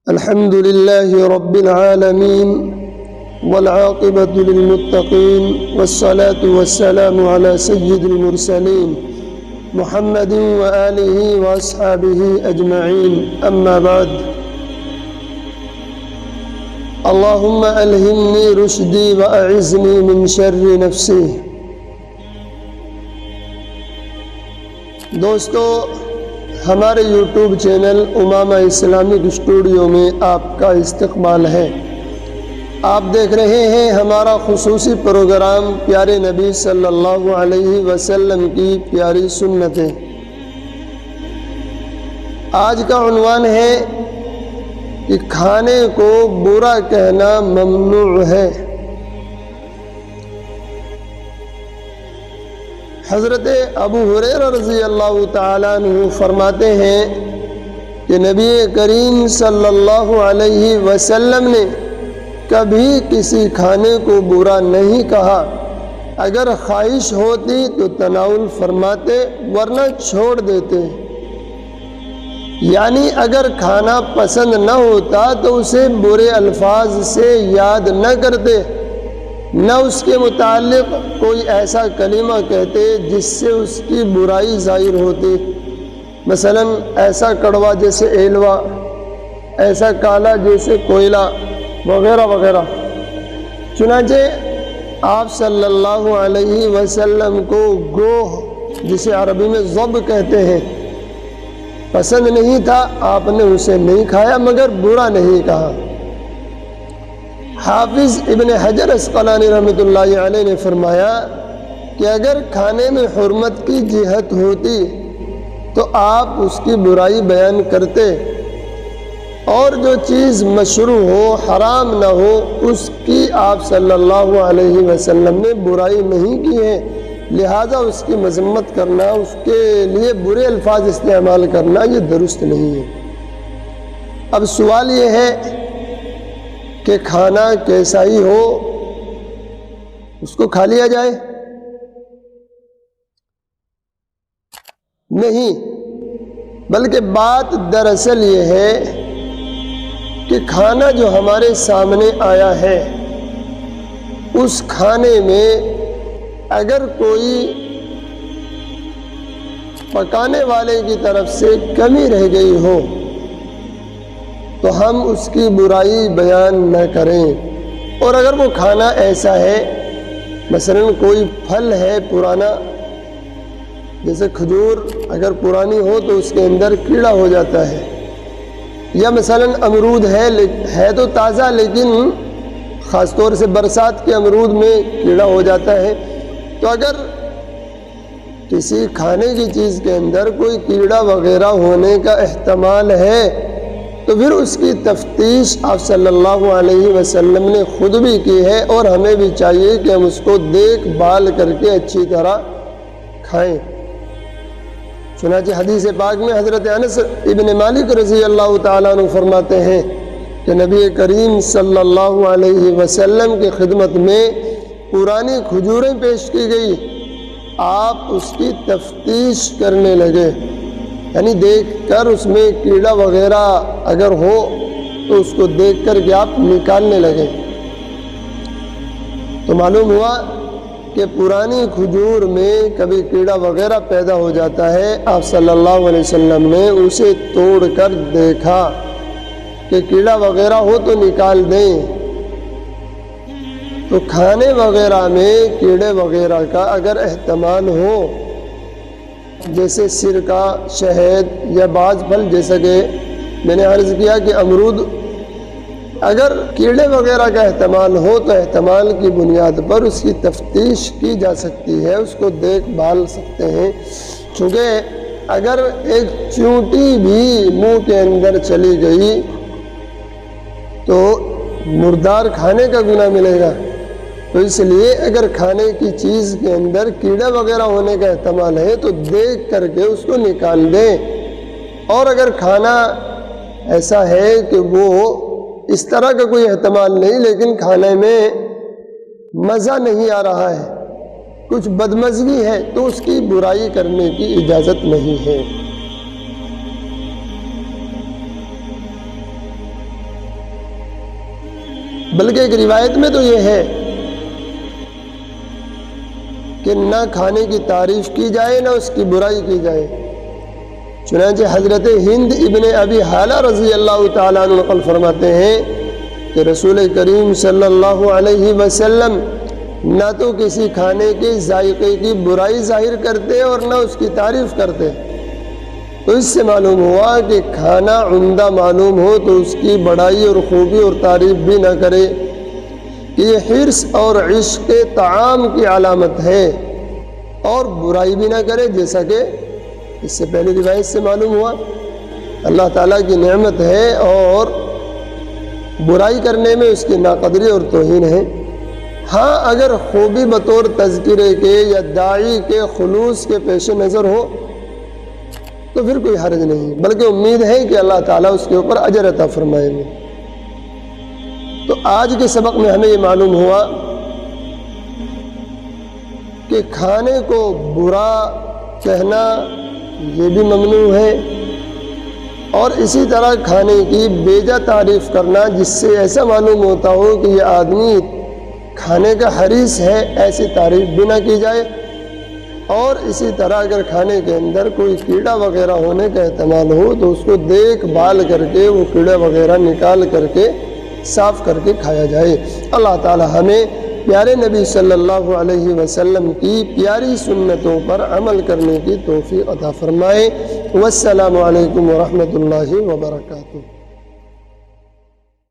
الحمد لله رب العالمين والعاقبة للمتقين والصلاة والسلام على سيد المرسلين محمد وآله وأصحابه أجمعين. أما بعد، اللهم ألهمني رشدي وأعذني من شر نفسي. دوستو، ہمارے یوٹیوب چینل امامہ اسلامک اسٹوڈیو میں آپ کا استقبال ہے. آپ دیکھ رہے ہیں ہمارا خصوصی پروگرام پیارے نبی صلی اللہ علیہ وسلم کی پیاری سنتیں. آج کا عنوان ہے کہ کھانے کو برا کہنا ممنوع ہے. حضرت ابو ہریرہ رضی اللہ تعالیٰ عنہ فرماتے ہیں کہ نبی کریم صلی اللہ علیہ وسلم نے کبھی کسی کھانے کو برا نہیں کہا. اگر خواہش ہوتی تو تناول فرماتے ورنہ چھوڑ دیتے. یعنی اگر کھانا پسند نہ ہوتا تو اسے برے الفاظ سے یاد نہ کرتے، نہ اس کے متعلق کوئی ایسا کلمہ کہتے جس سے اس کی برائی ظاہر ہوتی. مثلا ایسا کڑوا جیسے ایلوا، ایسا کالا جیسے کوئلہ وغیرہ وغیرہ. چنانچہ آپ صلی اللہ علیہ وسلم کو گوہ، جسے عربی میں ضب کہتے ہیں، پسند نہیں تھا. آپ نے اسے نہیں کھایا مگر برا نہیں کہا. حافظ ابن حجر اسقلانی رحمۃ اللہ علیہ نے فرمایا کہ اگر کھانے میں حرمت کی جہت ہوتی تو آپ اس کی برائی بیان کرتے، اور جو چیز مشروع ہو، حرام نہ ہو، اس کی آپ صلی اللہ علیہ وسلم نے برائی نہیں کی ہے. لہذا اس کی مذمت کرنا، اس کے لیے برے الفاظ استعمال کرنا یہ درست نہیں ہے. اب سوال یہ ہے کہ کھانا کیسا ہی ہو اس کو کھا لیا جائے؟ نہیں، بلکہ بات دراصل یہ ہے کہ کھانا جو ہمارے سامنے آیا ہے، اس کھانے میں اگر کوئی پکانے والے کی طرف سے کمی رہ گئی ہو تو ہم اس کی برائی بیان نہ کریں. اور اگر وہ کھانا ایسا ہے، مثلا کوئی پھل ہے پرانا، جیسے کھجور اگر پرانی ہو تو اس کے اندر کیڑا ہو جاتا ہے، یا مثلا امرود ہے تو تازہ لیکن خاص طور سے برسات کے امرود میں کیڑا ہو جاتا ہے، تو اگر کسی کھانے کی چیز کے اندر کوئی کیڑا وغیرہ ہونے کا احتمال ہے تو پھر اس کی تفتیش آپ صلی اللہ علیہ وسلم نے خود بھی کی ہے، اور ہمیں بھی چاہیے کہ ہم اس کو دیکھ بھال کر کے اچھی طرح کھائیں. چنانچہ حدیث پاک میں حضرت انس ابن مالک رضی اللہ تعالیٰ عنہ فرماتے ہیں کہ نبی کریم صلی اللہ علیہ وسلم کی خدمت میں پرانی کھجوریں پیش کی گئی. آپ اس کی تفتیش کرنے لگے، یعنی دیکھ کر اس میں کیڑا وغیرہ اگر ہو تو اس کو دیکھ کر کے آپ نکالنے لگے. تو معلوم ہوا کہ پرانی کھجور میں کبھی کیڑا وغیرہ پیدا ہو جاتا ہے. آپ صلی اللہ علیہ وسلم نے اسے توڑ کر دیکھا کہ کیڑا وغیرہ ہو تو نکال دیں. تو کھانے وغیرہ میں کیڑے وغیرہ کا اگر احتمال ہو، جیسے سرکہ، شہد یا بعض پھل، جیسا کہ میں نے عرض کیا کہ امرود، اگر کیڑے وغیرہ کا احتمال ہو تو احتمال کی بنیاد پر اس کی تفتیش کی جا سکتی ہے، اس کو دیکھ بھال سکتے ہیں. چونکہ اگر ایک چونٹی بھی منہ کے اندر چلی گئی تو مردار کھانے کا گناہ ملے گا. تو اس لیے اگر کھانے کی چیز کے اندر کیڑا وغیرہ ہونے کا احتمال ہے تو دیکھ کر کے اس کو نکال دیں. اور اگر کھانا ایسا ہے کہ وہ اس طرح کا کوئی احتمال نہیں لیکن کھانے میں مزہ نہیں آ رہا ہے، کچھ بدمزگی ہے، تو اس کی برائی کرنے کی اجازت نہیں ہے. بلکہ ایک روایت میں تو یہ ہے کہ نہ کھانے کی تعریف کی جائے نہ اس کی برائی کی جائے۔ چنانچہ حضرت ہند ابن ابی حالہ رضی اللہ تعالیٰ عنہ نقل فرماتے ہیں کہ رسول کریم صلی اللہ علیہ وسلم نہ تو کسی کھانے کے ذائقے کی برائی ظاہر کرتے اور نہ اس کی تعریف کرتے۔ تو اس سے معلوم ہوا کہ کھانا عمدہ معلوم ہو تو اس کی بڑائی اور خوبی اور تعریف بھی نہ کرے، کہ یہ حرص اور عشق طعام کی علامت ہے، اور برائی بھی نہ کرے، جیسا کہ اس سے پہلی روایت سے معلوم ہوا اللہ تعالیٰ کی نعمت ہے اور برائی کرنے میں اس کی ناقدری اور توہین ہے۔ ہاں اگر خوبی بطور تذکرے کے یا داعی کے خلوص کے پیش نظر ہو تو پھر کوئی حرج نہیں، بلکہ امید ہے کہ اللہ تعالیٰ اس کے اوپر اجر عطا فرمائیں گے۔ تو آج کے سبق میں ہمیں یہ معلوم ہوا کہ کھانے کو برا کہنا یہ بھی ممنوع ہے، اور اسی طرح کھانے کی بیجا تعریف کرنا جس سے ایسا معلوم ہوتا ہو کہ یہ آدمی کھانے کا حریص ہے، ایسی تعریف بھی نہ کی جائے۔ اور اسی طرح اگر کھانے کے اندر کوئی کیڑا وغیرہ ہونے کا احتمال ہو تو اس کو دیکھ بھال کر کے وہ کیڑا وغیرہ نکال کر کے صاف کر کے کھایا جائے۔ اللہ تعالی ہمیں پیارے نبی صلی اللہ علیہ وسلم کی پیاری سنتوں پر عمل کرنے کی توفیق عطا فرمائے۔ والسلام علیکم ورحمۃ اللہ وبرکاتہ۔